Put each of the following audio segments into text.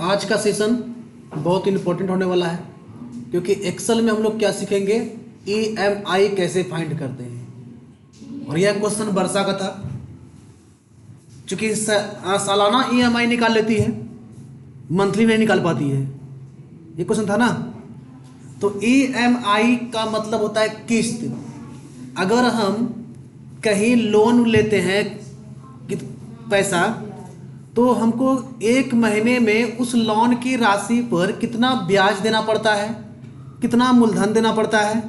आज का सेशन बहुत इम्पोर्टेंट होने वाला है, क्योंकि एक्सेल में हम लोग क्या सीखेंगे, ईएमआई कैसे फाइंड करते हैं। और यह क्वेश्चन वर्षा का था, चूंकि सालाना ईएमआई निकाल लेती है, मंथली नहीं निकाल पाती है। ये क्वेश्चन था ना। तो ईएमआई का मतलब होता है किस्त। अगर हम कहीं लोन लेते हैं पैसा, तो हमको एक महीने में उस लोन की राशि पर कितना ब्याज देना पड़ता है, कितना मूलधन देना पड़ता है,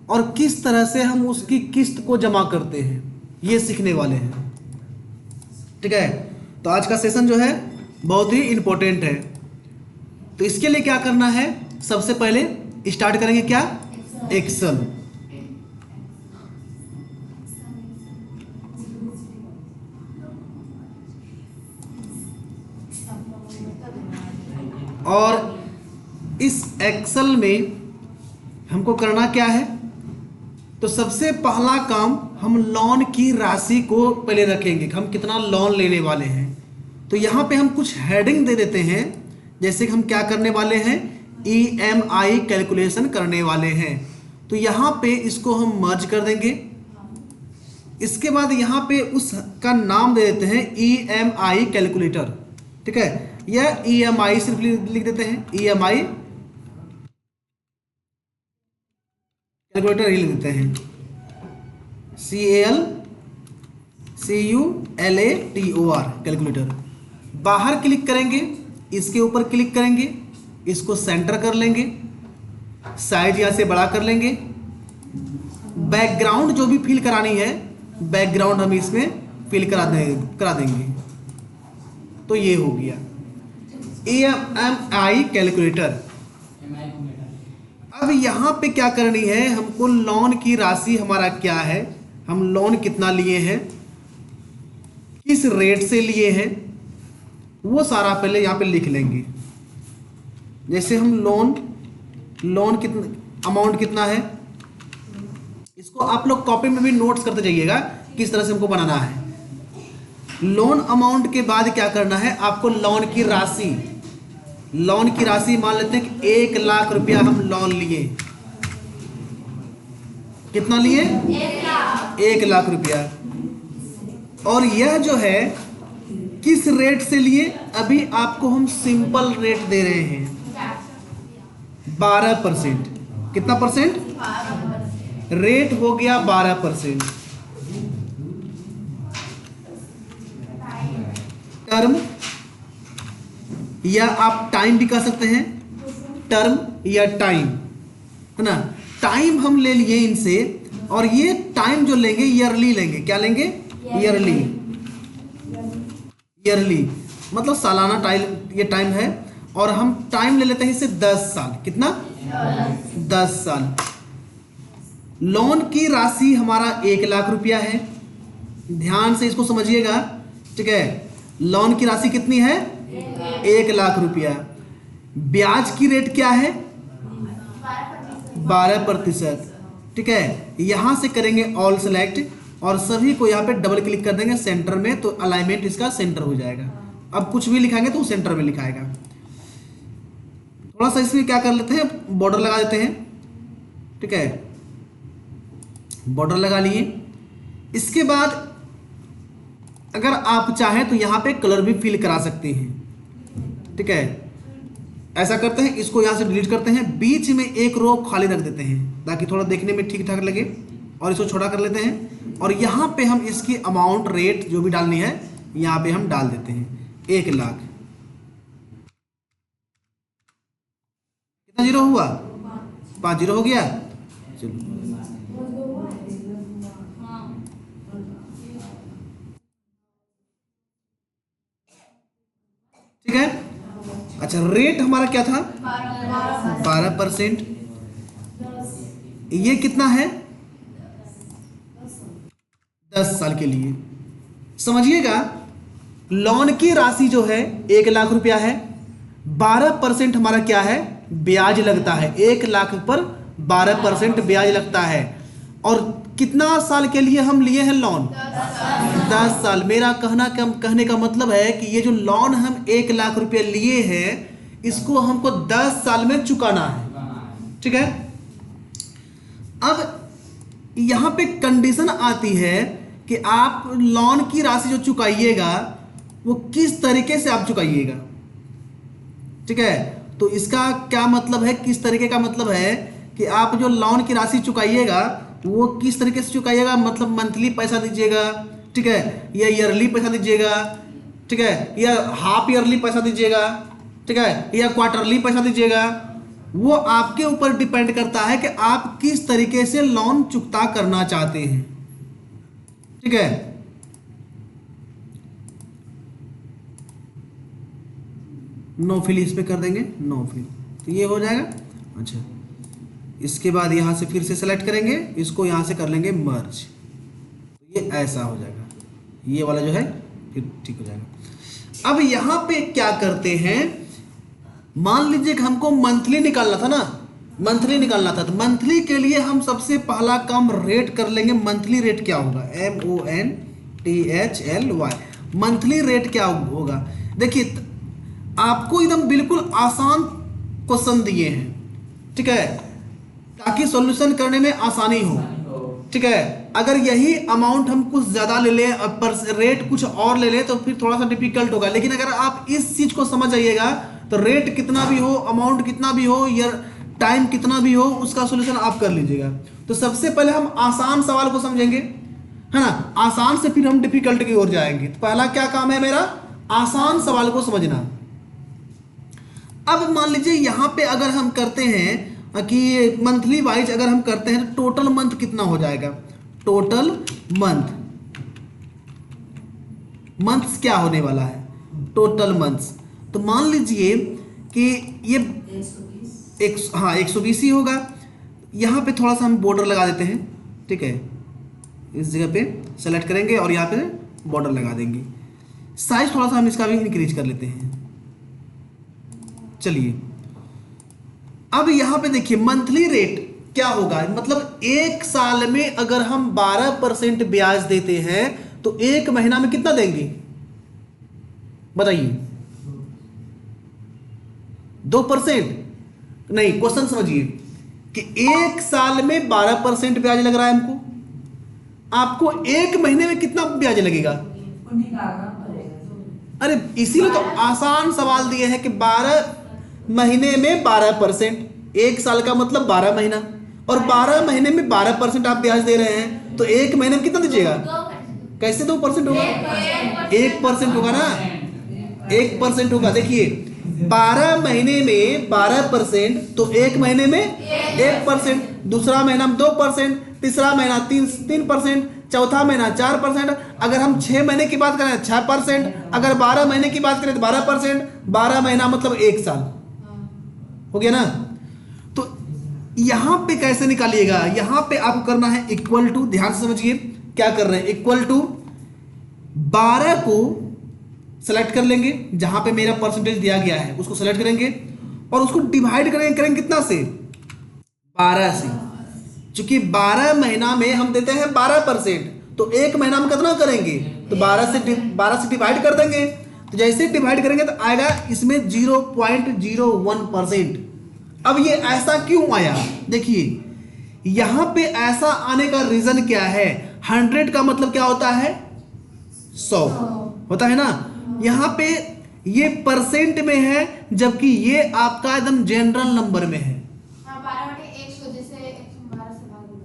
और किस तरह से हम उसकी किस्त को जमा करते हैं, ये सीखने वाले हैं। ठीक है। तो आज का सेशन जो है बहुत ही इम्पोर्टेंट है। तो इसके लिए क्या करना है, सबसे पहले स्टार्ट करेंगे क्या, एक्सेल। और इस एक्सेल में हमको करना क्या है, तो सबसे पहला काम हम लोन की राशि को पहले रखेंगे, हम कितना लोन लेने वाले हैं। तो यहाँ पे हम कुछ हेडिंग दे देते हैं, जैसे कि हम क्या करने वाले हैं, ईएमआई कैलकुलेशन करने वाले हैं। तो यहाँ पे इसको हम मर्ज कर देंगे। इसके बाद यहाँ पे उसका नाम दे देते हैं ईएमआई कैलकुलेटर। ठीक है, यह ईएमआई सिर्फ लिख देते हैं, ईएमआई कैलकुलेटर ही लिख देते हैं, CALCULATOR कैलकुलेटर। बाहर क्लिक करेंगे, इसके ऊपर क्लिक करेंगे, इसको सेंटर कर लेंगे, साइज यहाँ से बड़ा कर लेंगे। बैकग्राउंड जो भी फिल करानी है, बैकग्राउंड हम इसमें फिल करा देंगे। तो ये हो गया ईएमआई कैलकुलेटर। अब यहाँ पे क्या करनी है, हमको लोन की राशि हमारा क्या है, हम लोन कितना लिए हैं, किस रेट से लिए हैं, वो सारा पहले यहाँ पे लिख लेंगे। जैसे हम लोन कितना अमाउंट कितना है, इसको आप लोग कॉपी में भी नोट्स करते जाइएगा किस तरह से हमको बनाना है। लोन अमाउंट के बाद क्या करना है, आपको लोन की राशि मान लेते हैं कि 1,00,000 रुपया हम लोन लिए। कितना लिए, 1,00,000 रुपया। और यह जो है किस रेट से लिए, अभी आपको हम सिंपल रेट दे रहे हैं 12%। कितना परसेंट, रेट हो गया 12%। टर्म या आप टाइम भी कह सकते हैं, टर्म या टाइम, है ना। टाइम हम ले लिए इनसे, और ये टाइम जो लेंगे ईयरली लेंगे। क्या लेंगे, ईयरली मतलब सालाना टाइम, ये टाइम है। और हम टाइम ले लेते हैं इससे 10 साल। कितना, 10 साल। लोन की राशि हमारा 1,00,000 रुपया है। ध्यान से इसको समझिएगा। ठीक है, लोन की राशि कितनी है, 1,00,000 रुपया। ब्याज की रेट क्या है, 12%। ठीक है, यहां से करेंगे ऑल सेलेक्ट, और सभी को यहाँ पे डबल क्लिक कर देंगे सेंटर में, तो अलाइनमेंट इसका सेंटर हो जाएगा। अब कुछ भी लिखाएंगे तो सेंटर में लिखाएगा। थोड़ा सा इसमें क्या कर लेते हैं, बॉर्डर लगा देते हैं। ठीक है, बॉर्डर लगा लिए। इसके बाद अगर आप चाहें तो यहाँ पे कलर भी फिल करा सकते हैं। ठीक है, ऐसा करते हैं, इसको यहाँ से डिलीट करते हैं, बीच में एक रो खाली रख देते हैं ताकि थोड़ा देखने में ठीक ठाक लगे, और इसको छोटा कर लेते हैं। और यहाँ पे हम इसकी अमाउंट, रेट जो भी डालनी है यहाँ पे हम डाल देते हैं 1,00,000। कितना जीरो हुआ, 5 जीरो हो गया। चलो, ठीक है। अच्छा, रेट हमारा क्या था, 12%। ये कितना है, 10 साल के लिए। समझिएगा, लोन की राशि जो है 1,00,000 रुपया है, 12% हमारा क्या है, ब्याज लगता है। 1,00,000 पर 12% ब्याज लगता है। और कितना साल के लिए हम लिए हैं लोन, 10 साल। मेरा कहने का मतलब है कि ये जो लोन हम 1,00,000 रुपये लिए हैं, इसको हमको 10 साल में चुकाना है, ठीक है। अब यहां पे कंडीशन आती है कि आप लोन की राशि जो चुकाइएगा वो किस तरीके से आप चुकाइएगा, ठीक है। तो इसका क्या मतलब है, किस तरीके का मतलब है कि आप जो लोन की राशि चुकाइएगा वो किस तरीके से चुकाइएगा, मतलब मंथली पैसा दीजिएगा, ठीक है, या ईयरली पैसा दीजिएगा, ठीक है, या हाफ ईयरली पैसा दीजिएगा, ठीक है, या क्वार्टरली पैसा दीजिएगा। वो आपके ऊपर डिपेंड करता है कि आप किस तरीके से लोन चुकता करना चाहते हैं, ठीक है। नो फिल इस पे कर देंगे, नो फिल, तो ये हो जाएगा। अच्छा, इसके बाद यहां से फिर से सेलेक्ट करेंगे, इसको यहां से कर लेंगे मर्ज, तो ये ऐसा हो जाएगा, ये वाला जो है फिर ठीक हो जाएगा। अब यहां पे क्या करते हैं, मान लीजिए कि हमको मंथली निकालना था ना, मंथली निकालना था, तो मंथली के लिए हम सबसे पहला काम रेट कर लेंगे। मंथली रेट क्या होगा, MONTHLY, मंथली रेट क्या होगा। देखिए आपको एकदम बिल्कुल आसान क्वेश्चन दिए हैं, ठीक है, ताकि सॉल्यूशन करने में आसानी हो, ठीक है। अगर यही अमाउंट हम कुछ ज़्यादा ले लें, पर रेट कुछ और ले लें तो फिर थोड़ा सा डिफिकल्ट होगा। लेकिन अगर आप इस चीज़ को समझ जाइएगा तो रेट कितना भी हो, अमाउंट कितना भी हो, या टाइम कितना भी हो, उसका सॉल्यूशन आप कर लीजिएगा। तो सबसे पहले हम आसान सवाल को समझेंगे, है ना, आसान से फिर हम डिफिकल्ट की ओर जाएंगे। तो पहला क्या काम है मेरा, आसान सवाल को समझना। अब मान लीजिए यहाँ पे अगर हम करते हैं कि मंथली वाइज अगर हम करते हैं तो टोटल मंथ कितना हो जाएगा, टोटल मंथ्स क्या होने वाला है, टोटल मंथ्स। तो मान लीजिए कि ये 120 ही होगा। यहाँ पे थोड़ा सा हम बॉर्डर लगा देते हैं, ठीक है, इस जगह पे सेलेक्ट करेंगे और यहाँ पे बॉर्डर लगा देंगे। साइज थोड़ा सा हम इसका भी इंक्रीज कर लेते हैं। चलिए अब यहाँ पे देखिए मंथली रेट क्या होगा, मतलब एक साल में अगर हम 12% ब्याज देते हैं तो एक महीना में कितना देंगे बताइए, 2%। नहीं, क्वेश्चन समझिए कि एक साल में 12% ब्याज लग रहा है हमको, आपको एक महीने में कितना ब्याज लगेगा। अरे इसीलिए तो आसान सवाल दिए हैं कि 12 महीने में 12%, एक साल का मतलब 12 महीना, और 12 महीने में 12% आप ब्याज दे रहे हैं, तो एक महीने में कितना दीजिएगा, कैसे 2% होगा, 1% होगा ना, 1% होगा। देखिए 12 महीने में 12%, तो एक महीने में 1%, दूसरा महीना में 2%, तीसरा महीना 3%, चौथा महीना 4%, अगर हम 6 महीने की बात करें 6%, अगर 12 महीने की बात करें तो 12%, 12 महीना मतलब एक साल हो गया ना। तो यहां पे कैसे निकालिएगा, यहां पे आपको करना है इक्वल टू, ध्यान से समझिए क्या कर रहे हैं, इक्वल टू 12 को सेलेक्ट कर लेंगे, जहां पे मेरा परसेंटेज दिया गया है उसको सेलेक्ट करेंगे और उसको डिवाइड करेंगे कितना से, 12 से। चूंकि 12 महीना में हम देते हैं 12%, तो एक महीना में कितना करेंगे, तो 12 से डिवाइड कर देंगे। तो जैसे डिवाइड करेंगे तो आएगा इसमें 0.01%। अब ये ऐसा क्यों आया, देखिए यहां पे ऐसा आने का रीजन क्या है, 100 का मतलब क्या होता है, 100 होता है ना। यहां पे ये परसेंट में है, जबकि ये आपका एकदम जनरल नंबर में है।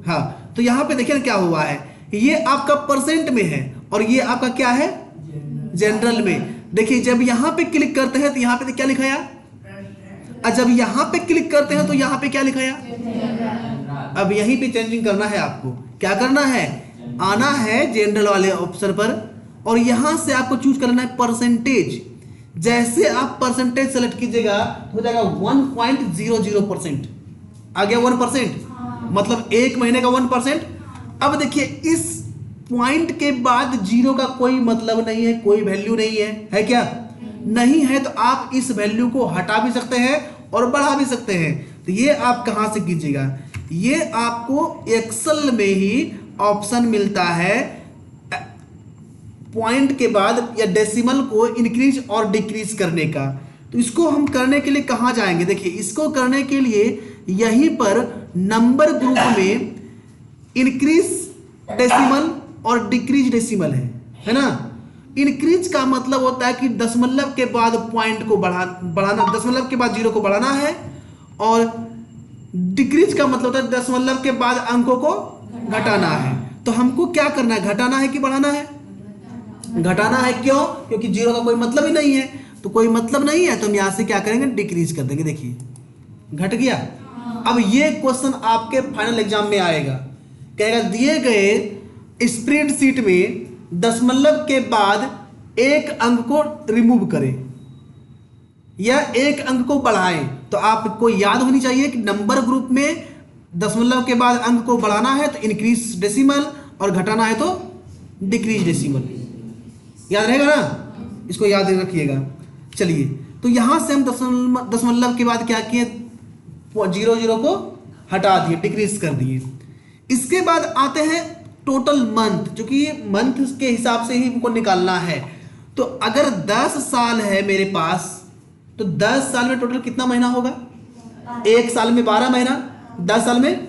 हाँ, तो यहां पे देखिए ना क्या हुआ है, ये आपका परसेंट में है और ये आपका क्या है, जनरल में। देखिए जब यहां पे क्लिक करते हैं तो यहां पे क्या लिखाया, और जब यहां पे क्लिक करते हैं तो यहां पे क्या लिखाया। अब यहीं पे चेंजिंग करना है, आपको क्या करना है, आना है जनरल वाले ऑप्शन पर और यहां से आपको चूज करना है परसेंटेज। जैसे आप परसेंटेज सेलेक्ट कीजिएगा हो जाएगा 1.00%, आ गया 1%, मतलब एक महीने का 1%। अब देखिए इस पॉइंट के बाद जीरो का कोई मतलब नहीं है, कोई वैल्यू नहीं है क्या, नहीं है। तो आप इस वैल्यू को हटा भी सकते हैं और बढ़ा भी सकते हैं। तो ये आप कहां से कीजिएगा, ये आपको एक्सेल में ही ऑप्शन मिलता है, पॉइंट के बाद या डेसिमल को इंक्रीज और डिक्रीज करने का। तो इसको हम करने के लिए कहाँ जाएंगे? देखिए, इसको करने के लिए यहीं पर नंबर ग्रुप में इंक्रीज डेसिमल और डिक्रीज डेसिमल है ना। इंक्रीज का मतलब होता है कि दशमलव के बाद पॉइंट को बढ़ाना, दशमलव के बाद जीरो को बढ़ाना है, और डिक्रीज का मतलब होता है दशमलव के बाद अंकों को घटाना है। तो हमको क्या करना है? घटाना है कि बढ़ाना है? घटाना है। क्यों? क्योंकि जीरो का कोई मतलब ही नहीं है, तो कोई मतलब नहीं है तो हम यहां से क्या करेंगे? डिक्रीज कर देंगे। देखिए घट गया। अब ये क्वेश्चन आपके फाइनल एग्जाम में आएगा, कहेगा दिए गए स्प्रेडशीट में दशमलव के बाद एक अंक को रिमूव करें या एक अंक को बढ़ाएं। तो आपको याद होनी चाहिए कि नंबर ग्रुप में दशमलव के बाद अंक को बढ़ाना है तो इंक्रीज डेसिमल, और घटाना है तो डिक्रीज डेसिमल। याद रहेगा ना? इसको याद रखिएगा। चलिए, तो यहां से हम दशमलव के बाद क्या किए? जीरो जीरो को हटा दिए, डिक्रीज कर दिए। इसके बाद आते हैं टोटल मंथ, जो कि मंथ के हिसाब से ही हमको निकालना है। तो अगर 10 साल है मेरे पास, तो 10 साल में टोटल कितना महीना होगा? एक साल में 12 महीना, 10 साल में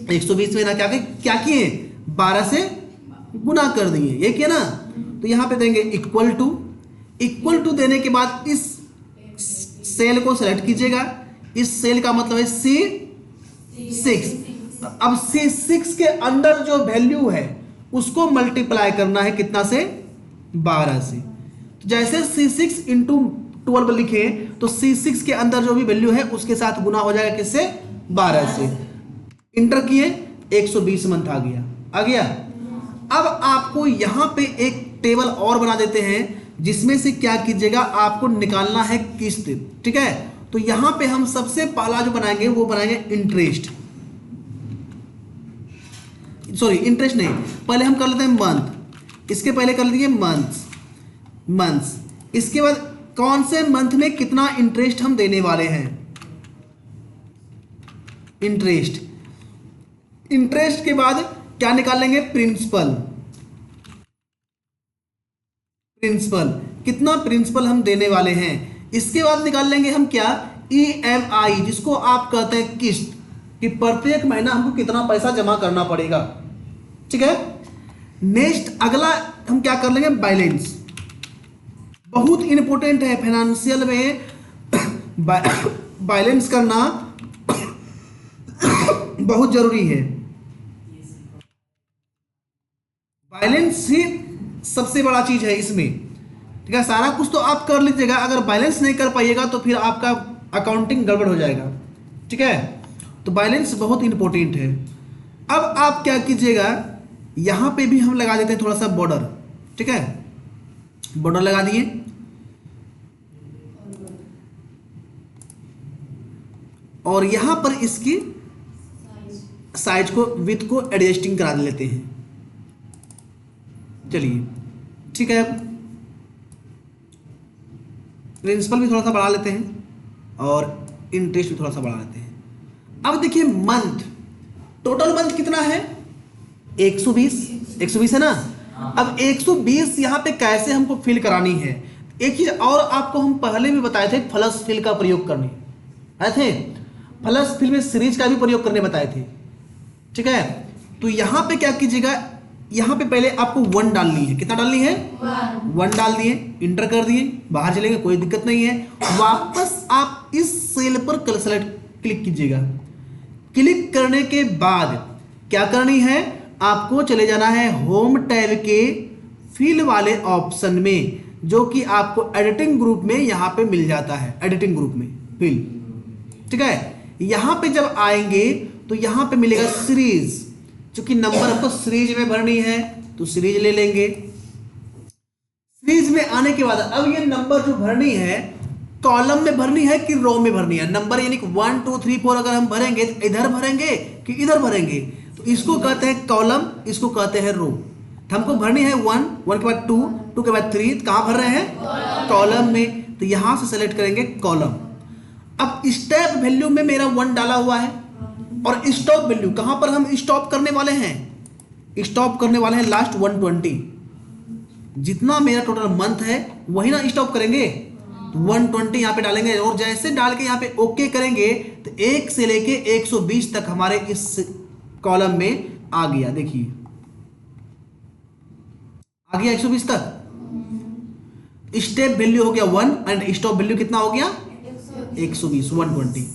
120 महीना। क्या किए? 12 से गुना कर दिए, ये किया ना। तो यहां पे देंगे इक्वल टू देने के बाद इस सेल को सेलेक्ट कीजिएगा। इस सेल का मतलब है C6। अब C6 के अंदर जो वैल्यू है उसको मल्टीप्लाई करना है कितना से? 12 से। तो जैसे C6 इंटू 12 लिखे तो C6 के अंदर जो भी वैल्यू है उसके साथ गुना हो जाएगा किससे? 12 से। इंटर किए, 120 मंथ आ गया। अब आपको यहां पे एक टेबल और बना देते हैं जिसमें से क्या कीजिएगा? आपको निकालना है किस्त, ठीक है। तो यहां पे हम सबसे पहला जो बनाएंगे वो बनाएंगे इंटरेस्ट, सॉरी इंटरेस्ट नहीं, पहले हम कर लेते हैं मंथ। इसके पहले कर लीजिए मंथ्स। इसके बाद कौन से मंथ में कितना इंटरेस्ट हम देने वाले हैं? इंटरेस्ट के बाद क्या निकालेंगे? प्रिंसिपल। कितना प्रिंसिपल हम देने वाले हैं। इसके बाद निकाल लेंगे हम क्या? EMI, जिसको आप कहते हैं किस्त, कि प्रत्येक महीना हमको कितना पैसा जमा करना पड़ेगा, ठीक है। नेक्स्ट अगला हम क्या कर लेंगे? बैलेंस। बहुत इंपॉर्टेंट है फाइनेंशियल में बैलेंस करना बहुत जरूरी है। बैलेंस ही सबसे बड़ा चीज है इसमें, ठीक है। सारा कुछ तो आप कर लीजिएगा, अगर बैलेंस नहीं कर पाइएगा तो फिर आपका अकाउंटिंग गड़बड़ हो जाएगा, ठीक है। तो बैलेंस बहुत इंपॉर्टेंट है। अब आप क्या कीजिएगा? यहां पे भी हम लगा देते हैं थोड़ा सा बॉर्डर, ठीक है। बॉर्डर लगा दिए, और यहां पर इसकी साइज को, विड्थ को एडजस्टिंग करा लेते हैं। चलिए, ठीक है। प्रिंसिपल भी थोड़ा सा बढ़ा लेते हैं और इंटरेस्ट भी थोड़ा सा बढ़ा लेते हैं। अब देखिए मंथ, टोटल मंथ कितना है? 120 है ना। अब 120 यहाँ पे कैसे हमको फिल करानी है? एक चीज और आपको हम पहले भी बताए थे, फ्लश फिल का प्रयोग करने आए थे। फ्लश फिल में सीरीज का भी प्रयोग करने बताए थे, ठीक है। तो यहाँ पे क्या कीजिएगा? यहाँ पे पहले आपको 1 डालनी है। कितना डालनी है? 1 डाल दिए, इंटर कर दिए, बाहर चलेंगे, कोई दिक्कत नहीं है। वापस आप इस सेल पर क्लिक कीजिएगा। क्लिक करने के बाद क्या करनी है? आपको चले जाना है होम टैब के फिल वाले ऑप्शन में, जो कि आपको एडिटिंग ग्रुप में यहाँ पे मिल जाता है। एडिटिंग ग्रुप में फिल, ठीक है। यहाँ पे जब आएंगे तो यहाँ पे मिलेगा सीरीज, क्योंकि नंबर आपको सीरीज में भरनी है तो सीरीज ले लेंगे। सीरीज में आने के बाद अब ये नंबर जो भरनी है, कॉलम में भरनी है कि रो में भरनी है? नंबर यानी कि 1 2 3 4 अगर हम भरेंगे तो इधर भरेंगे कि इधर भरेंगे? तो इसको कहते हैं कॉलम, इसको कहते हैं रो। तो हमको भरनी है 1 के बाद 2 के बाद 3, कहां भर रहे हैं? कॉलम में। तो यहां से सेलेक्ट करेंगे कॉलम। अब स्टेप वैल्यू में मेरा 1 डाला हुआ है, और स्टॉप वैल्यू कहां पर हम स्टॉप करने वाले हैं? स्टॉप करने वाले हैं लास्ट 120। जितना मेरा टोटल मंथ है वही ना स्टॉप करेंगे। तो 120 यहाँ पे डालेंगे और जैसे डाल के यहाँ पे ओके करेंगे तो 1 से लेके 120 तक हमारे इस कॉलम में आ गया। देखिए आ गया 120 तक। स्टेप वैल्यू हो गया 1 एंड स्टॉप वैल्यू कितना हो गया 120 120।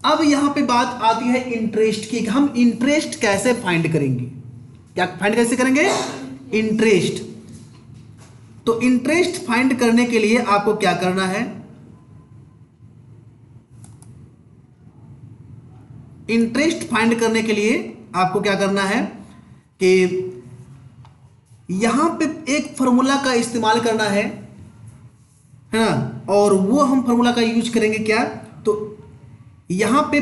अब यहां पे बात आती है इंटरेस्ट की। हम इंटरेस्ट कैसे फाइंड करेंगे, क्या फाइंड कैसे करेंगे इंटरेस्ट। तो इंटरेस्ट फाइंड करने के लिए आपको क्या करना है, इंटरेस्ट फाइंड करने के लिए आपको क्या करना है कि यहां पे एक फॉर्मूला का इस्तेमाल करना है ना, और वो हम फॉर्मूला का यूज करेंगे क्या, तो यहां पे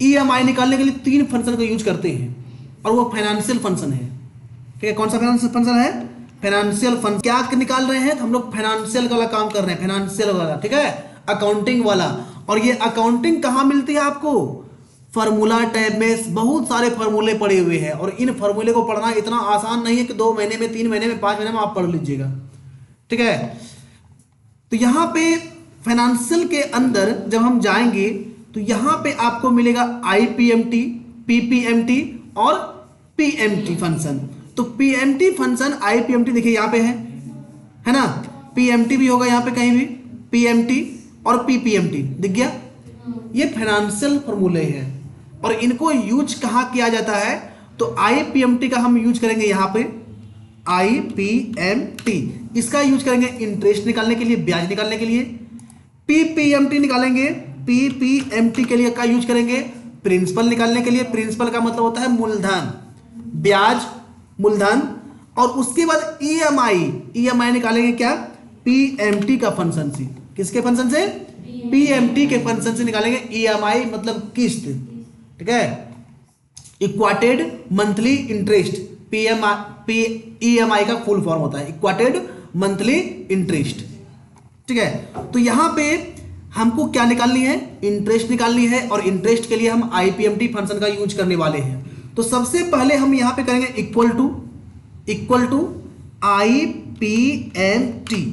ईएमआई निकालने के लिए 3 फंक्शन का यूज करते हैं और वो फाइनेंशियल फंक्शन है। ठीक है, कौन सा फाइनेंशियल फंक्शन है, फाइनेंशियल फंक्शन। क्या निकाल रहे हैं, तो हम लोग फाइनेंशियल वाला काम कर रहे हैं, फाइनेंशियल वाला, ठीक है, अकाउंटिंग वाला। और ये अकाउंटिंग कहां मिलती है आपको, फार्मूला टैब में बहुत सारे फार्मूले पड़े हुए हैं और इन फार्मूले को पढ़ना इतना आसान नहीं है कि 2 महीने में 3 महीने में 5 महीने में आप पढ़ लीजिएगा। ठीक है, तो यहां पे फाइनेंशियल के अंदर जब हम जाएंगे तो यहां पे आपको मिलेगा आईपीएमटी, पीपीएमटी और पीएमटी फंक्शन। तो पीएमटी फंक्शन आईपीएमटी देखिए यहां पे है ना, पीएमटी भी होगा यहां पे कहीं भी, पीएमटी और पीपीएमटी दिख गया। ये फाइनेंशियल फॉर्मूले हैं और इनको यूज कहां किया जाता है, तो आईपीएमटी का हम यूज करेंगे यहां पे, आईपीएमटी इसका यूज करेंगे इंटरेस्ट निकालने के लिए, ब्याज निकालने के लिए। पीपीएमटी निकालेंगे, पीपीएमटी के लिए का यूज करेंगे प्रिंसिपल निकालने के लिए। प्रिंसिपल का मतलब होता है मूलधन, ब्याज मूलधन। और उसके बाद ईएमआई, ईएमआई निकालेंगे क्या, पीएमटी का फंक्शन से। किसके फंक्शन से, पीएमटी के फंक्शन से निकालेंगे ईएमआई मतलब किस्त। ठीक है, इक्वाटेड मंथली इंटरेस्ट, ईएमआई का फुल फॉर्म होता है इक्वाटेड मंथली इंटरेस्ट। ठीक है, तो यहां पे हमको क्या निकालनी है, इंटरेस्ट निकालनी है और इंटरेस्ट के लिए हम आईपीएमटी फंक्शन का यूज करने वाले हैं। तो सबसे पहले हम यहां पे करेंगे इक्वल टू आईपीएमटी।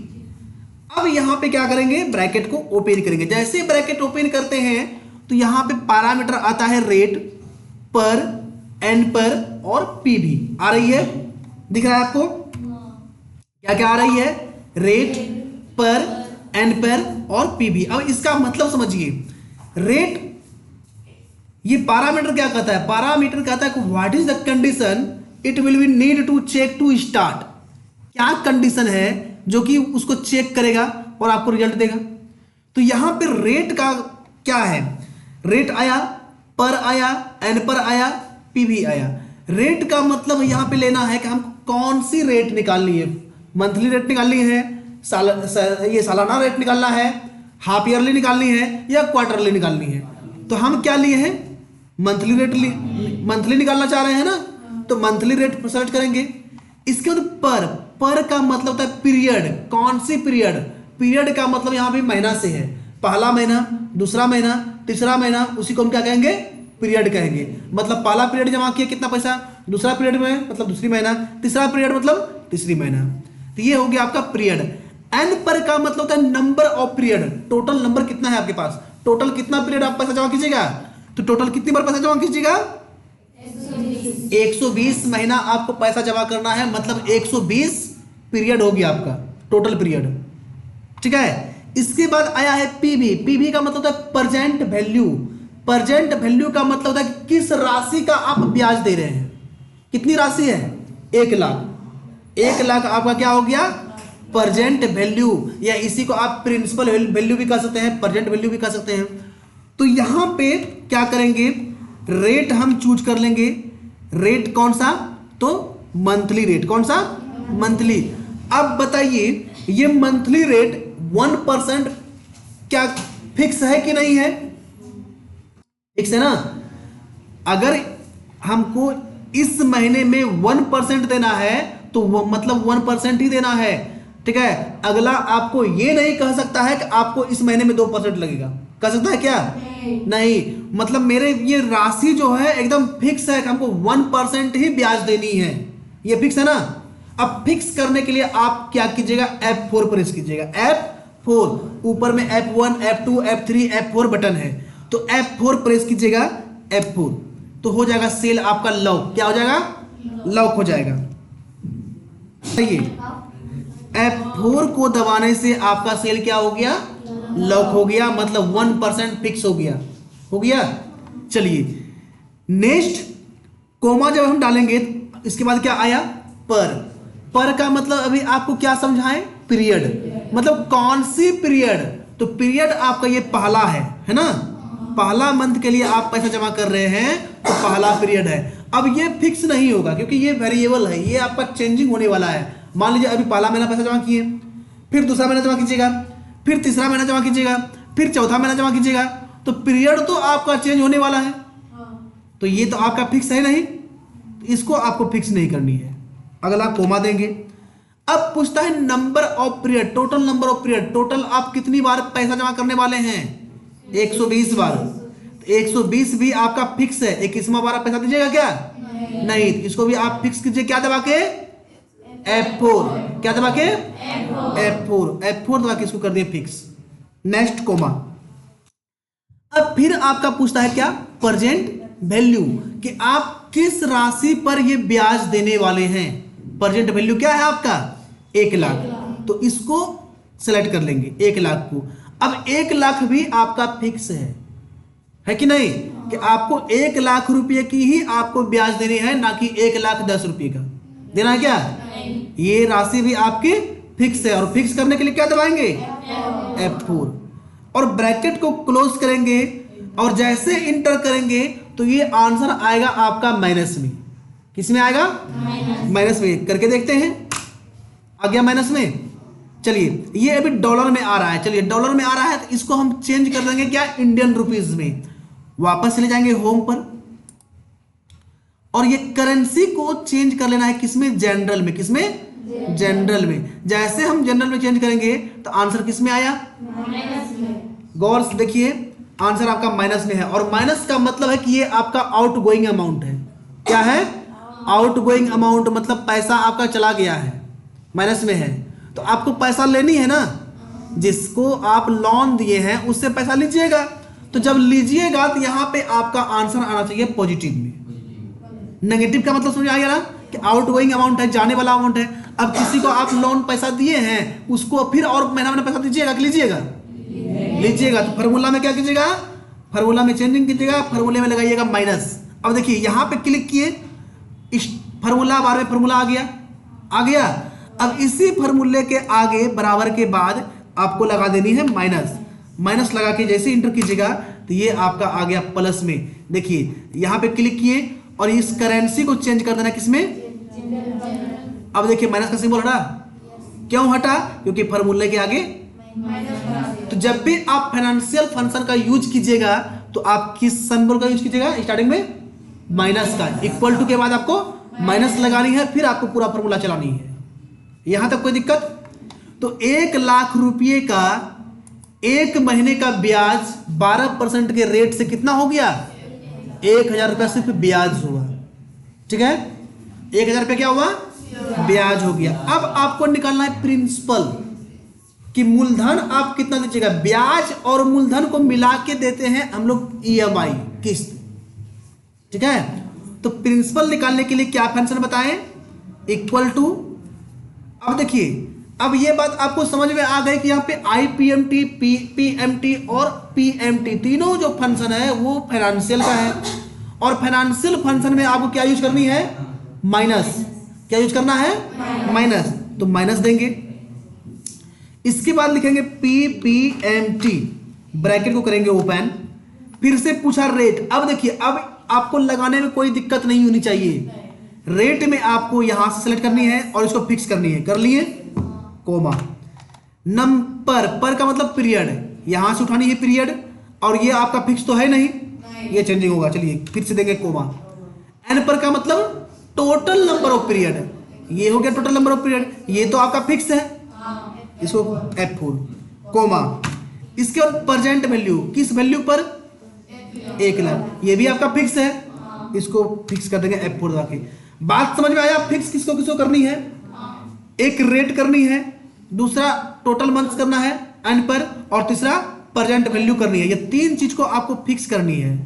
अब यहां पे क्या करेंगे, ब्रैकेट को ओपन करेंगे। जैसे ब्रैकेट ओपन करते हैं तो यहां पे पैरामीटर आता है रेट पर, एन पर और पी भी आ रही है, दिख रहा है आपको क्या क्या आ रही है, रेट पर, एन पर और पी भी। अब इसका मतलब समझिए, रेट ये पैरामीटर क्या कहता है, पैरामीटर कहता है what is the condition it will be need to check to start. क्या कंडीशन है जो कि उसको चेक करेगा और आपको रिजल्ट देगा। तो यहां पे रेट का क्या है, रेट आया, पर आया, एन पर आया, पी भी आया। रेट का मतलब यहां पे लेना है कि हम कौन सी रेट निकालनी है, मंथली रेट निकालनी है, ये सालाना रेट निकालना है, हाफ ईयरली निकालनी है या क्वार्टरली निकालनी है। तो हम क्या लिए हैं, मंथली रेट, मंथली निकालना चाह रहे हैं ना, तो मंथली रेट सर्च करेंगे। इसके बाद पर का मतलब होता है पीरियड, कौन सी पीरियड, पीरियड का मतलब यहां पे महीना से है, पहला महीना, दूसरा महीना, तीसरा महीना, उसी को हम क्या कहेंगे, पीरियड कहेंगे। मतलब पहला पीरियड जमा किया कितना पैसा, दूसरा पीरियड में मतलब दूसरी महीना, तीसरा पीरियड मतलब तीसरी महीना। तो ये हो गया आपका पीरियड। एन पर का मतलब होता है number of period, total number कितना है आपके पास, टोटल कितना पीरियड आप पैसा जमा कीजिएगा, तो टोटल कितनी बार पैसा जमा कीजिएगा, 120 महीना आपको पैसा जमा करना है, मतलब 120 पीरियड हो गया आपका टोटल पीरियड। ठीक है, इसके बाद आया है पीवी। पीवी का मतलब होता है प्रेजेंट वैल्यू। प्रेजेंट वैल्यू का मतलब होता है कि किस राशि का आप ब्याज दे रहे हैं, कितनी राशि है, 1 लाख। 1 लाख आपका क्या हो गया, प्रेजेंट वैल्यू, या इसी को आप प्रिंसिपल वैल्यू भी कह सकते हैं, प्रेजेंट वैल्यू भी कह सकते हैं। तो यहां पे क्या करेंगे, रेट हम चूज कर लेंगे। रेट कौन सा, तो मंथली रेट, कौन सा, मंथली। अब बताइए ये मंथली रेट 1% क्या फिक्स है कि नहीं है, फिक्स है ना। अगर हमको इस महीने में 1% देना है तो वो मतलब 1% ही देना है। ठीक है, अगला आपको ये नहीं कह सकता है कि आपको इस महीने में 2% लगेगा, कह सकता है क्या, नहीं। मतलब मेरे ये राशि जो है एकदम फिक्स है कि हमको 1% ही ब्याज देनी है, ये फिक्स है ना। अब फिक्स करने के लिए आप क्या कीजिएगा, F4 प्रेस कीजिएगा, F4। ऊपर में F1 F2 F3 F4 button है, तो F4 प्रेस कीजिएगा, F4, तो हो जाएगा सेल आपका लॉक। क्या हो जाएगा, लॉक हो जाएगा। सही है, F4 को दबाने से आपका सेल क्या हो गया, लॉक हो गया, मतलब 1% फिक्स हो गया, हो गया। चलिए नेक्स्ट कोमा जब हम डालेंगे इसके बाद क्या आया, पर का मतलब अभी आपको क्या समझाएं, पीरियड, मतलब कौन सी पीरियड, तो पीरियड आपका ये पहला है ना, पहला मंथ के लिए आप पैसा जमा कर रहे हैं तो पहला पीरियड है। अब ये फिक्स नहीं होगा क्योंकि ये वेरिएबल है, ये आपका चेंजिंग होने वाला है। मान लीजिए अभी पहला महीना पैसा जमा किए, फिर दूसरा महीना जमा कीजिएगा, फिर तीसरा महीना जमा कीजिएगा, फिर चौथा महीना जमा कीजिएगा, तो पीरियड तो आपका चेंज होने वाला है। तो ये तो आपका फिक्स है नहीं, इसको आपको फिक्स नहीं करनी है। अगला कोमा देंगे। अब पूछता है number of period, total number of period, total आप कितनी बार पैसा जमा करने वाले हैं, 120 बार। 120 भी आपका फिक्स है, 21वां बार आप पैसा दीजिएगा क्या, नहीं, इसको भी आप फिक्स कीजिए, क्या दबा के, F4, क्या दबा के, F4 दबा के इसको कर दिए फिक्स। Next coma. अब फिर आपका पूछता है क्या, प्रेजेंट वैल्यू, कि आप किस राशि पर ये ब्याज देने वाले हैं। प्रेजेंट वैल्यू क्या है आपका, 1 लाख, तो इसको सेलेक्ट कर लेंगे 1 लाख को। अब 1 लाख भी आपका फिक्स है कि नहीं, कि आपको 1 लाख रुपए की ही आपको ब्याज देनी है, ना कि 1,10,000 रुपए का देना है क्या, ये राशि भी आपकी फिक्स है। और फिक्स करने के लिए क्या दबाएंगे, F4, और ब्रैकेट को क्लोज करेंगे, और जैसे इंटर करेंगे तो ये आंसर आएगा आपका माइनस में। किस में आएगा, माइनस में। करके देखते हैं, आ गया माइनस में। चलिए ये अभी डॉलर में आ रहा है, चलिए डॉलर में आ रहा है तो इसको हम चेंज कर देंगे क्या, इंडियन रुपीज में। वापस चले जाएंगे होम पर, और ये करेंसी को चेंज कर लेना है किसमें, जनरल में। किसमें, जनरल में। जैसे हम जनरल में चेंज करेंगे तो आंसर किस में आया, गौर से देखिए, आंसर आपका माइनस में है। और माइनस का मतलब है कि ये आपका आउट गोइंग अमाउंट है। क्या है, आउट गोइंग अमाउंट, मतलब पैसा आपका चला गया है, माइनस में है। तो आपको पैसा लेनी है ना, जिसको आप लोन दिए हैं उससे पैसा लीजिएगा। तो जब लीजिएगा तो यहाँ पे आपका आंसर आना चाहिए पॉजिटिव में। नेगेटिव का मतलब समझ आ गया ना, कि आउट गोइंग अमाउंट है, जाने वाला अमाउंट है। अब किसी को आप लोन पैसा दिए हैं, उसको फिर और महीना पैसा दीजिएगा कि लीजिएगा, लीजिएगा। तो फार्मूला में क्या कीजिएगा, फार्मूला में चेंजिंग कीजिएगा, फार्मूले में लगाइएगा माइनस। अब देखिए यहाँ पे क्लिक किए, इस फार्मूला बार में फार्मूला आ गया। अब इसी फार्मूले के आगे बराबर के बाद आपको लगा देनी है माइनस। माइनस लगा के जैसे इंटर कीजिएगा तो ये आपका आ गया प्लस में। देखिए यहाँ पे क्लिक किए और इस करेंसी को चेंज कर देना किसमें, अब देखिए माइनस का सिंबल हटा। क्यों हटा, क्योंकि फार्मूले के आगे। तो जब भी आप फाइनेंशियल फंक्शन का यूज कीजिएगा तो आप किस सिंबल का यूज कीजिएगा, स्टार्टिंग में माइनस का। इक्वल टू के बाद आपको माइनस लगानी है, फिर आपको पूरा फार्मूला चलानी है। यहां तक कोई दिक्कत। तो 1 लाख रुपये का 1 महीने का ब्याज 12% के रेट से कितना हो गया, 1,000 रुपया सिर्फ ब्याज हुआ। ठीक है, 1,000 रुपया क्या हुआ, ब्याज हो गया। अब आपको निकालना है प्रिंसिपल, कि मूलधन आप कितना दीजिएगा। ब्याज और मूलधन को मिला के देते हैं हम लोग EMI, किस्त। ठीक है, तो प्रिंसिपल निकालने के लिए क्या फंक्शन बताएं, इक्वल टू। अब देखिए, अब ये बात आपको समझ में आ गई कि यहाँ पे IPMT, PMT और PMT तीनों जो फंक्शन है वो फाइनेंशियल का है। और फाइनेंशियल फंक्शन में आपको क्या यूज करनी है, माइनस। क्या यूज करना है, माइनस। तो माइनस देंगे। इसके बाद लिखेंगे PPMT, ब्रैकेट को करेंगे ओपन। फिर से पूछा रेट। अब देखिए, अब आपको लगाने में कोई दिक्कत नहीं होनी चाहिए। रेट में आपको यहां से सेलेक्ट करनी है और इसको फिक्स करनी है। कर लिए, कोमा। नंबर, पर का मतलब पीरियड, यहां से उठानी है पीरियड, और ये आपका फिक्स तो है नहीं, ये चेंजिंग होगा। चलिए फिर से देंगे कोमा। एन पर का मतलब टोटल नंबर ऑफ पीरियड, ये हो गया टोटल नंबर ऑफ पीरियड, ये तो आपका फिक्स है, इसको F4, कोमा। इसके बाद प्रेजेंट वैल्यू, किस वैल्यू पर, 1 लाख, ये भी आपका फिक्स है, इसको फिक्स कर देंगे F4 दबा के। बात समझ में आया, फिक्स किसको किसको करनी है, एक रेट करनी है, दूसरा टोटल मंथ्स करना है एंड पर, और तीसरा प्रेजेंट वैल्यू करनी है। ये तीन चीज को आपको फिक्स करनी है,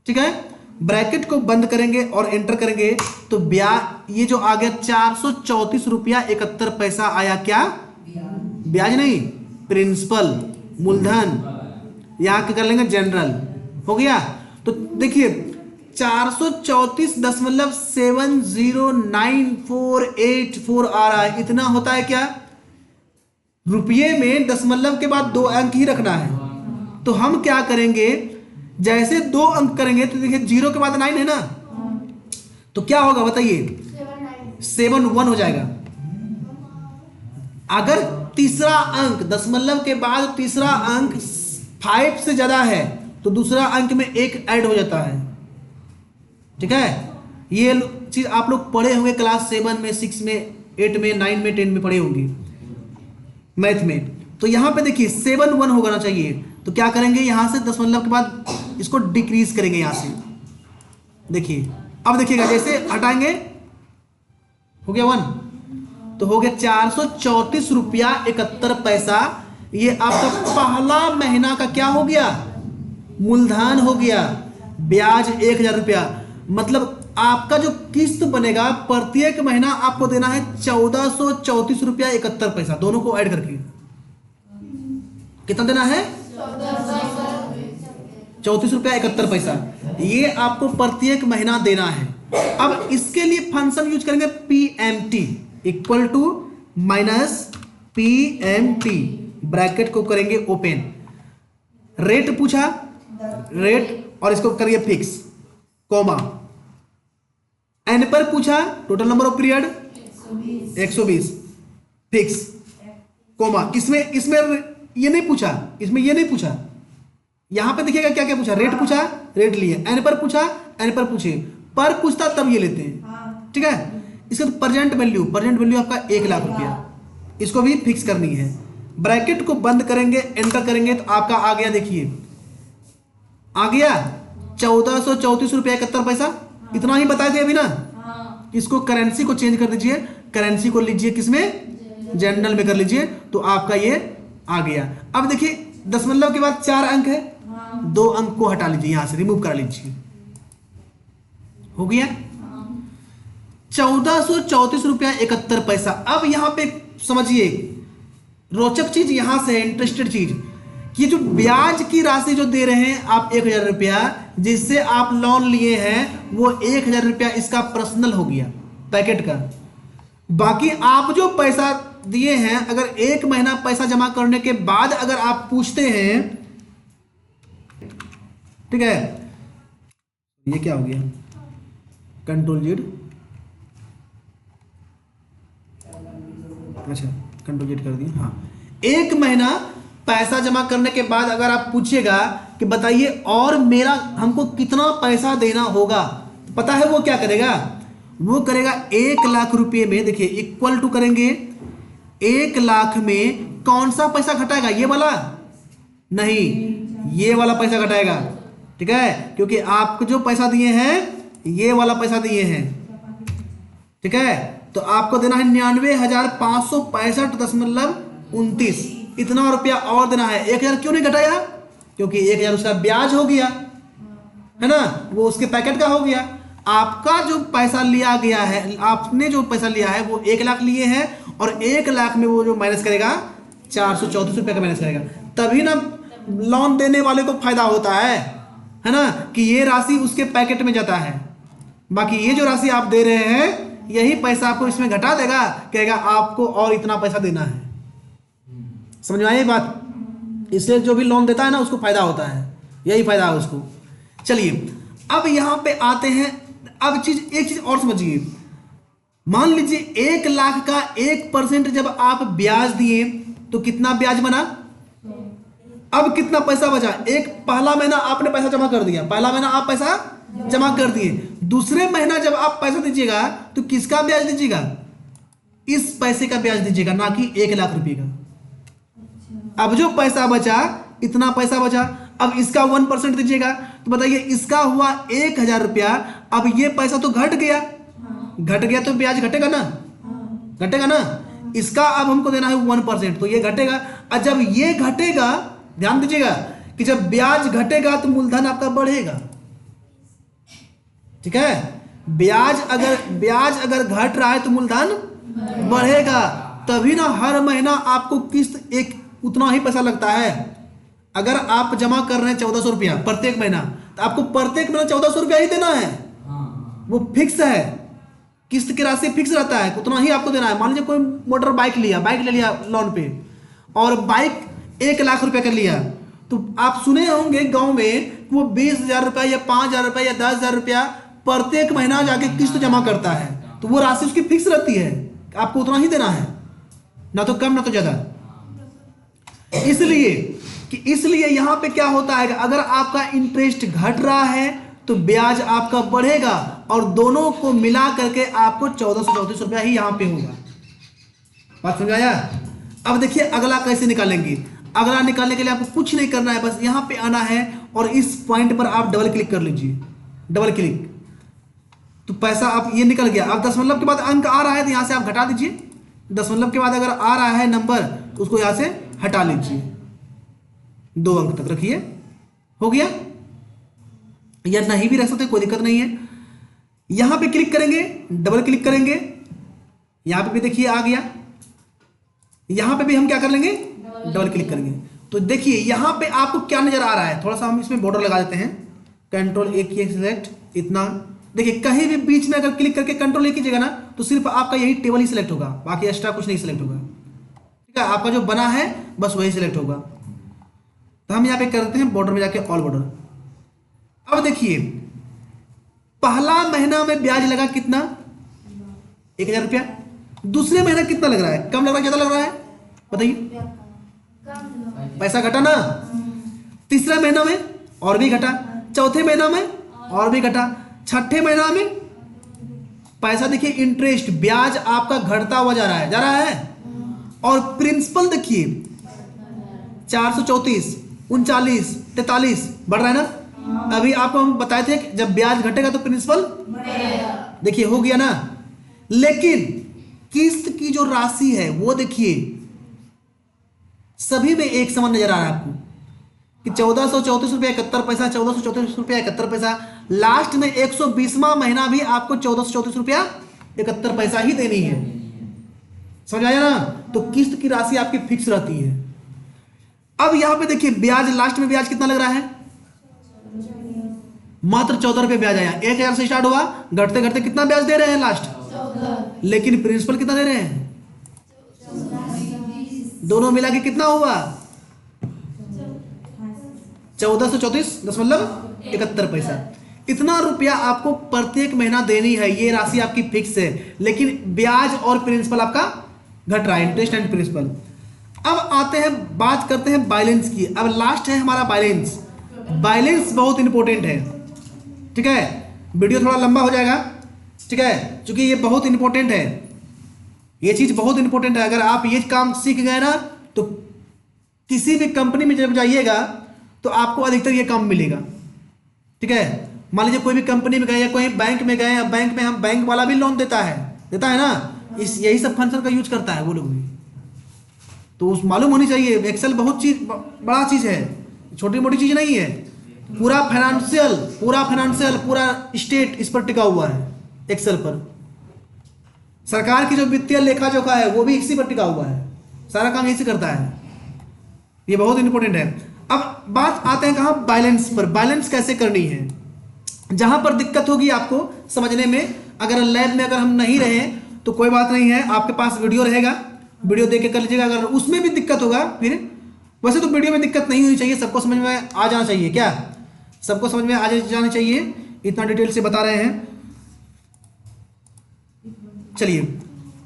ठीक है। ब्रैकेट को बंद करेंगे और एंटर करेंगे तो ब्याज ये जो आ गया 434 रुपया 71 पैसा आया। क्या? ब्याज नहीं, प्रिंसिपल, मूलधन। यहां क्या कर लेंगे? जनरल। हो गया। तो देखिए 434.709484 आ रहा है। इतना होता है क्या? रुपये में दशमलव के बाद 2 अंक ही रखना है। तो हम क्या करेंगे, जैसे 2 अंक करेंगे तो देखिए 0 के बाद 9 है ना, तो क्या होगा बताइए? 71 हो जाएगा। अगर तीसरा अंक दशमलव के बाद तीसरा अंक 5 से ज्यादा है तो दूसरा अंक में 1 ऐड हो जाता है, ठीक है। ये चीज आप लोग पढ़े होंगे क्लास 7 में, 6 में, 8 में, 9 में, 10 में पढ़े होंगे मैथ में। तो यहां पे देखिए 71 होना चाहिए। तो क्या करेंगे, यहां से दशमलव के बाद इसको डिक्रीज करेंगे यहां से। देखिए अब देखिएगा, जैसे हटाएंगे हो गया 1, तो हो गया 434 रुपया 71 पैसा। ये आपका पहला महीना का क्या हो गया? मूलधन हो गया। ब्याज 1000 रुपया। मतलब आपका जो किस्त बनेगा प्रत्येक महीना आपको देना है 1434 रुपया 71 पैसा, दोनों को ऐड करके। कितना देना है? 34 रुपया 71 पैसा। ये आपको प्रत्येक महीना देना है। अब इसके लिए फंक्शन यूज करेंगे PMT equal to minus PMT, bracket को करेंगे ओपन। रेट पूछा, रेट, और इसको करिए फिक्स, कॉमा। एन पर पूछा total number of period 120, fix, comma. इसमें ये नहीं पूछा, इसमें ये नहीं पूछा। यहां पे देखिएगा क्या क्या पूछा, रेट पूछा, रेट लिए, एन पर पूछा, एन पर पूछे, पर पूछता तब ये लेते हैं, ठीक है। इसका प्रेजेंट वैल्यू आपका 1 लाख रुपया, इसको भी फिक्स करनी है। ब्रैकेट को बंद करेंगे, एंटर करेंगे तो आपका आ गया, देखिए आ गया 1434 रुपया 71 पैसा। इतना ही बताए थे अभी ना। इसको करेंसी को चेंज कर दीजिए, करेंसी को लीजिए किसमें? जनरल में कर लीजिए, तो आपका ये आ गया। अब देखिए दशमलव के बाद 4 अंक है, 2 अंक को हटा लीजिए, यहां से रिमूव कर लीजिए, हो गया 1434 रुपया 71 पैसा। अब यहां पे समझिए रोचक चीज यहां से है, इंटरेस्टेड चीज, कि जो ब्याज की राशि जो दे रहे हैं आप 1000 रुपया, जिससे आप लोन लिए हैं वो 1000 रुपया इसका पर्सनल हो गया पैकेट का। बाकी आप जो पैसा दिए हैं, अगर 1 महीना पैसा जमा करने के बाद अगर आप पूछते हैं, ठीक है, ये क्या हो गया, कंट्रोल जेड, अच्छा कंट्रोल जेड कर दिया, हाँ। 1 महीना पैसा जमा करने के बाद अगर आप पूछिएगा कि बताइए और मेरा हमको कितना पैसा देना होगा, पता है वो क्या करेगा? वो करेगा 1 लाख रुपए में, देखिए इक्वल टू करेंगे 1 लाख में कौन सा पैसा घटाएगा? ये वाला नहीं, ये वाला पैसा घटाएगा, ठीक है, क्योंकि आपको जो पैसा दिए हैं ये वाला पैसा दिए हैं, ठीक है। तो आपको देना है 99,565.29, इतना रुपया और देना है। 1000 क्यों नहीं घटाया? क्योंकि 1000 उसका ब्याज हो गया है ना, वो उसके पैकेट का हो गया। आपका जो पैसा लिया गया है, आपने जो पैसा लिया है वो 1 लाख लिए हैं, और 1 लाख में वो जो माइनस करेगा 434 रुपये का माइनस करेगा। तभी ना लोन देने वाले को फायदा होता है ना, कि ये राशि उसके पैकेट में जाता है। बाकी ये जो राशि आप दे रहे हैं यही पैसा आपको इसमें घटा देगा, कहेगा आपको और इतना पैसा देना है। समझ में आई बात? इसलिए जो भी लोन देता है ना उसको फायदा होता है, यही फायदा है उसको। चलिए अब यहां पे आते हैं। अब एक चीज और समझिए, मान लीजिए 1 लाख का 1% जब आप ब्याज दिए तो कितना ब्याज बना? अब कितना पैसा बचा? पहला महीना आपने पैसा जमा कर दिया, पहला महीना आप पैसा जमा कर दिए। दूसरे महीना जब आप पैसा दीजिएगा तो किसका ब्याज दीजिएगा? इस पैसे का ब्याज दीजिएगा, ना कि 1 लाख रुपए का। अब जो पैसा बचा, इतना पैसा बचा, अब इसका 1% दीजिएगा, तो बताइए इसका हुआ 1000 रुपया। अब ये पैसा तो घट गया, घट गया तो ब्याज घटेगा ना, घटेगा ना। इसका अब हमको देना है 1%, तो ये घटेगा। और जब ये घटेगा, ध्यान दीजिएगा कि जब ब्याज घटेगा तो मूलधन आपका बढ़ेगा। ठीक है, ब्याज अगर घट रहा है तो मूलधन बढ़ेगा, तभी ना हर महीना आपको किस्त एक उतना ही पैसा लगता है। अगर आप जमा कर रहे हैं 1400 रुपया प्रत्येक महीना, तो आपको प्रत्येक महीना 1400 रुपया ही देना है। वो फिक्स है, किस्त की राशि फिक्स रहता है, उतना ही आपको देना है। मान लीजिए कोई मोटर बाइक ले लिया लोन पे, और बाइक 1 लाख रुपया कर लिया, तो आप सुने होंगे गांव में वो 20,000 रुपया या 5,000 रुपया या 10,000 रुपया प्रत्येक महीना जाके किस्त जमा करता है। तो वो राशि उसकी फिक्स रहती है, आपको उतना ही देना है, ना तो कम ना तो ज्यादा। इसलिए यहां पे क्या होता है कि अगर आपका इंटरेस्ट घट रहा है तो ब्याज आपका बढ़ेगा, और दोनों को मिला करके आपको 1434 रुपया ही यहां पे होगा। बात समझ आया? अब देखिए अगला कैसे निकालेंगे। अगला निकालने के लिए आपको कुछ नहीं करना है, बस यहां पे आना है और इस पॉइंट पर आप डबल क्लिक कर लीजिए। डबल क्लिक तो पैसा आप ये निकल गया। अब दशमलव के बाद अंक आ रहा है तो यहां से आप घटा दीजिए। दशमलव के बाद अगर आ रहा है नंबर तो उसको यहां से हटा लीजिए, 2 अंक तक रखिए। हो गया, या नहीं भी रख सकते, कोई दिक्कत नहीं है। यहां पे क्लिक करेंगे, डबल क्लिक करेंगे, यहां पे भी देखिए आ गया। यहां पे भी हम क्या कर लेंगे, डबल क्लिक करेंगे। तो देखिए यहां पे आपको क्या नजर आ रहा है, थोड़ा सा हम इसमें बॉर्डर लगा देते हैं। कंट्रोल A किए सिलेक्ट, इतना देखिए कहीं भी बीच में अगर क्लिक करके कंट्रोल A कीजिएगा ना, तो सिर्फ आपका यही टेबल ही सिलेक्ट होगा, बाकी एक्स्ट्रा कुछ नहीं सिलेक्ट होगा। ठीक है, आपका जो बना है बस वही सिलेक्ट होगा। तो हम यहाँ पे करते हैं बॉर्डर में जाके ऑल बॉर्डर। अब देखिए पहला महीना में ब्याज लगा कितना, 1,000 रुपया। दूसरे महीना कितना लग रहा है, कम लग रहा है ज्यादा लग रहा है, बताइए? पैसा घटा ना। तीसरा महीना में और भी घटा, चौथे महीना में और भी घटा, छठे महीना में पैसा देखिए इंटरेस्ट ब्याज आपका घटता हुआ जा रहा है। और प्रिंसिपल देखिए 434, 39, 43 बढ़ रहा है ना। अभी आपको हम बताए थे कि जब ब्याज घटेगा तो प्रिंसिपल देखिए हो गया ना। लेकिन किस्त की जो राशि है वो देखिए सभी में एक समान नजर आ रहा है आपको कि 1434 रुपया 71 पैसा, 1434 रुपया 71 पैसा। लास्ट में 120वां महीना भी आपको 1434 रुपया 71 पैसा ही देनी है। समझ आया ना? तो किस्त की राशि आपकी फिक्स रहती है। अब यहां पे देखिए ब्याज, लास्ट में ब्याज कितना लग रहा है, मात्र 14 रुपये ब्याज आया। 1,000 से स्टार्ट हुआ, घटते घटते कितना ब्याज दे रहे हैं लास्ट, लेकिन प्रिंसिपल कितना दे रहे हैं, दोनों मिला के कितना हुआ 1434.71 पैसा। इतना रुपया आपको प्रत्येक महीना देनी है, ये राशि आपकी फिक्स है। लेकिन ब्याज और प्रिंसिपल आपका घट रहा है, इंटरेस्ट एंड प्रिंसिपल। अब आते हैं, बात करते हैं बैलेंस की। अब लास्ट है हमारा बैलेंस। बैलेंस बहुत इंपॉर्टेंट है, ठीक है। वीडियो थोड़ा लंबा हो जाएगा, ठीक है, क्योंकि ये बहुत इंपॉर्टेंट है, ये चीज बहुत इंपॉर्टेंट है। अगर आप ये काम सीख गए ना तो किसी भी कंपनी में जब जाइएगा तो आपको अधिकतर ये काम मिलेगा, ठीक है। मान लीजिए कोई भी कंपनी में गए या कोई बैंक में गए, बैंक में हम बैंक वाला भी लोन देता है ना, इस यही सब फंक्शन का यूज करता है वो लोग भी। तो उस मालूम होनी चाहिए, एक्सेल बहुत चीज बड़ा चीज है, छोटी मोटी चीज नहीं है। पूरा फाइनेंशियल पूरा स्टेट इस पर टिका हुआ है, एक्सेल पर। सरकार की जो वित्तीय लेखा जोखा है वो भी इसी पर टिका हुआ है, सारा काम इसी करता है। ये बहुत इंपॉर्टेंट है। अब बात आते हैं कहाँ, बैलेंस पर। बैलेंस कैसे करनी है, जहां पर दिक्कत होगी आपको समझने में, अगर लैब में अगर हम नहीं रहे तो कोई बात नहीं है, आपके पास वीडियो रहेगा, वीडियो देख के कर लीजिएगा। अगर उसमें भी दिक्कत होगा, फिर वैसे तो वीडियो में दिक्कत नहीं होनी चाहिए, सबको समझ में आ जाना चाहिए। क्या सबको समझ में आ जाना चाहिए, इतना डिटेल से बता रहे हैं। चलिए,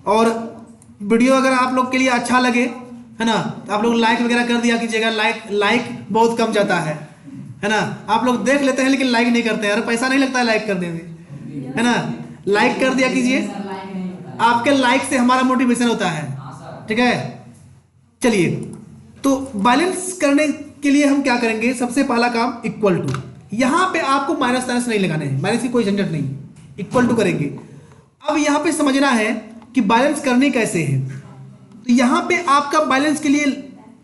और वीडियो अगर आप लोग के लिए अच्छा लगे, है ना, तो आप लोग लाइक वगैरह कर दिया कीजिएगा। लाइक बहुत कम जाता है ना। आप लोग देख लेते हैं लेकिन लाइक नहीं करते हैं, अरे पैसा नहीं लगता है लाइक करने में, है ना। लाइक कर दिया कीजिए, आपके लाइक से हमारा मोटिवेशन होता है, ठीक है। चलिए, तो बैलेंस करने के लिए हम क्या करेंगे, सबसे पहला काम इक्वल टू। यहां पे आपको माइनस नहीं लगाने हैं, माइनस की कोई झंझट नहीं, इक्वल टू करेंगे। अब यहां पे समझना है कि बैलेंस करनी कैसे है। तो यहां पे आपका बैलेंस के लिए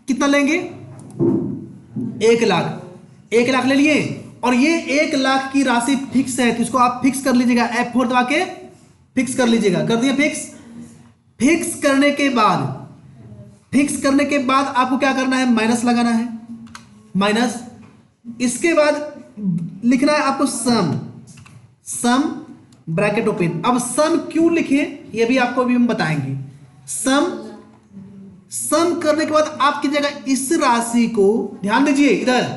कितना लेंगे, 1,00,000, 1,00,000 ले लिए और ये 1,00,000 की राशि फिक्स है तो इसको आप फिक्स कर लीजिएगा, F4 दबा के फिक्स कर लीजिएगा। कर दिया फिक्स। फिक्स करने के बाद आपको क्या करना है, माइनस लगाना है, माइनस। इसके बाद लिखना है आपको सम ब्रैकेट ओपन। अब सम क्यों लिखे ये भी आपको अभी हम बताएंगे। सम करने के बाद आप कीजिएगा इस राशि को, ध्यान दीजिए इधर,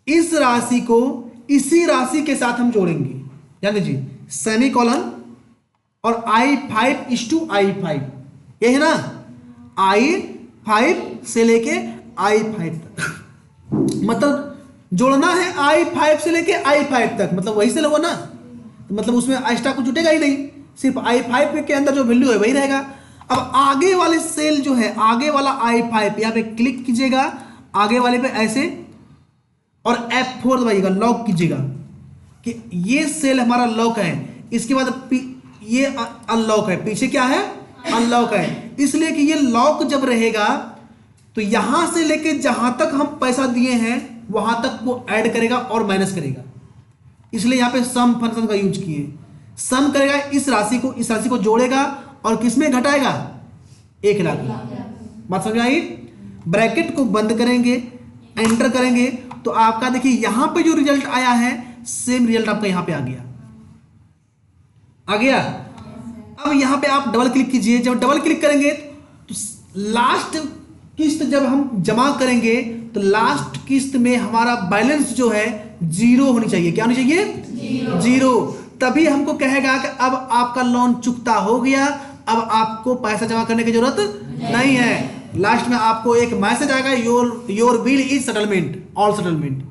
इस राशि को इसी राशि के साथ हम जोड़ेंगे, ध्यान दीजिए, सेमीकोलन और I5:I5, ये है ना, I5 से लेके I5 तक, मतलब जोड़ना है I5 से लेके I5 तक, मतलब वही से होगा ना, मतलब उसमें एक्स्ट्रा कुछ जुटेगा ही नहीं, सिर्फ I5 के अंदर जो वैल्यू है वही रहेगा। अब आगे वाले सेल जो है, आगे वाला I5 यहाँ पे क्लिक कीजिएगा, आगे वाले पे ऐसे और F4 दबाइएगा, लॉक कीजिएगा कि ये सेल हमारा लॉक है। इसके बाद ये अनलॉक है, पीछे क्या है, अनलॉक है, इसलिए कि ये लॉक जब रहेगा तो यहां से लेके जहां तक हम पैसा दिए हैं वहां तक वो ऐड करेगा और माइनस करेगा, इसलिए यहां पे सम फंक्शन का यूज किए। सम करेगा इस राशि को जोड़ेगा और किसमें घटाएगा, 1,00,000। बात समझ आई। ब्रैकेट को बंद करेंगे, एंटर करेंगे तो आपका देखिए यहां पे जो रिजल्ट आया है सेम रिजल्ट आपका यहां पे आ गया, आ गया। अब यहां पे आप डबल क्लिक कीजिए, जब डबल क्लिक करेंगे तो लास्ट किस्त जब हम जमा करेंगे तो लास्ट किस्त में हमारा बैलेंस जो है 0 होनी चाहिए। क्या होनी चाहिए, 0। तभी हमको कहेगा कि अब आपका लोन चुकता हो गया, अब आपको पैसा जमा करने की जरूरत नहीं है। लास्ट में आपको एक मैसेज आएगा, your bill is settlement, all settlement,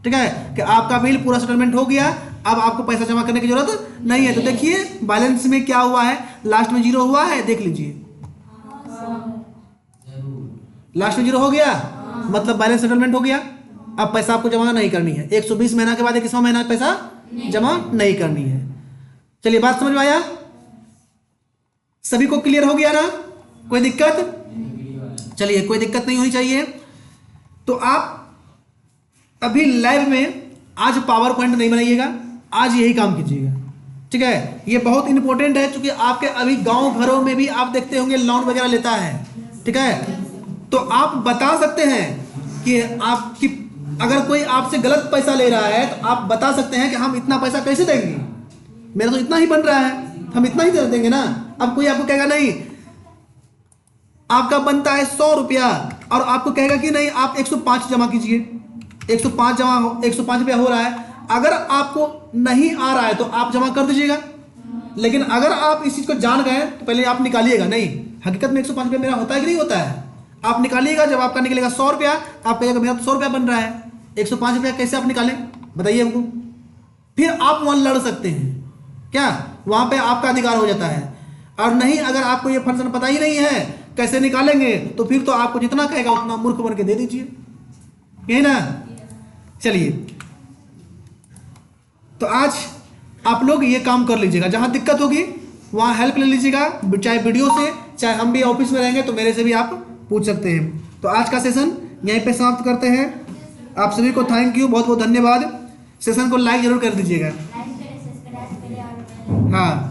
ठीक है, कि आपका बिल पूरा सेटलमेंट हो गया, अब आपको पैसा जमा करने की जरूरत नहीं है। तो देखिए बैलेंस में क्या हुआ है, लास्ट में 0 हुआ है, देख लीजिए, लास्ट में 0 हो गया, मतलब बैलेंस सेटलमेंट हो गया। अब पैसा आपको जमा नहीं करनी है, 120 महीना के बाद 21वां महीना पैसा जमा नहीं करनी है। चलिए बात समझ में आया, सभी को क्लियर हो गया ना, कोई दिक्कत, चलिए कोई दिक्कत नहीं होनी चाहिए। तो आप अभी लाइव में आज पावर पॉइंट नहीं बनाइएगा, आज यही काम कीजिएगा, ठीक है। ये बहुत इंपॉर्टेंट है क्योंकि आपके अभी गांव घरों में भी आप देखते होंगे लोन वगैरह लेता है, ठीक है। तो आप बता सकते हैं कि आपकी अगर कोई आपसे गलत पैसा ले रहा है तो आप बता सकते हैं कि हम इतना पैसा कैसे देंगे, मेरा तो इतना ही बन रहा है, हम इतना ही दे देंगे ना। अब कोई आपको कहेगा नहीं आपका बनता है 100 रुपया और आपको कहेगा कि नहीं आप 105 जमा कीजिए, 105 रुपया हो रहा है। अगर आपको नहीं आ रहा है तो आप जमा कर दीजिएगा, लेकिन अगर आप इस चीज को जान गए तो पहले आप निकालिएगा, नहीं हकीकत में 105 रुपया मेरा होता है कि नहीं होता है, आप निकालिएगा। जब आपका निकलेगा 100 रुपया, आप कहिएगा मेरा तो 100 रुपया बन रहा है, 105 रुपया कैसे आप निकालें बताइए हमको। फिर आप वहां लड़ सकते हैं, क्या वहां पे आपका अधिकार हो जाता है। और नहीं अगर आपको ये फंक्शन पता ही नहीं है कैसे निकालेंगे तो फिर तो आपको जितना कहेगा उतना मूर्ख बन के दे दीजिए, यही ना। चलिए तो आज आप लोग ये काम कर लीजिएगा, जहां दिक्कत होगी वहां हेल्प ले लीजिएगा, चाहे वीडियो से, चाहे हम भी ऑफिस में रहेंगे तो मेरे से भी आप पूछ सकते हैं। तो आज का सेशन यहीं पे समाप्त करते हैं। आप सभी को थैंक यू, बहुत बहुत धन्यवाद। सेशन को लाइक जरूर कर दीजिएगा। हाँ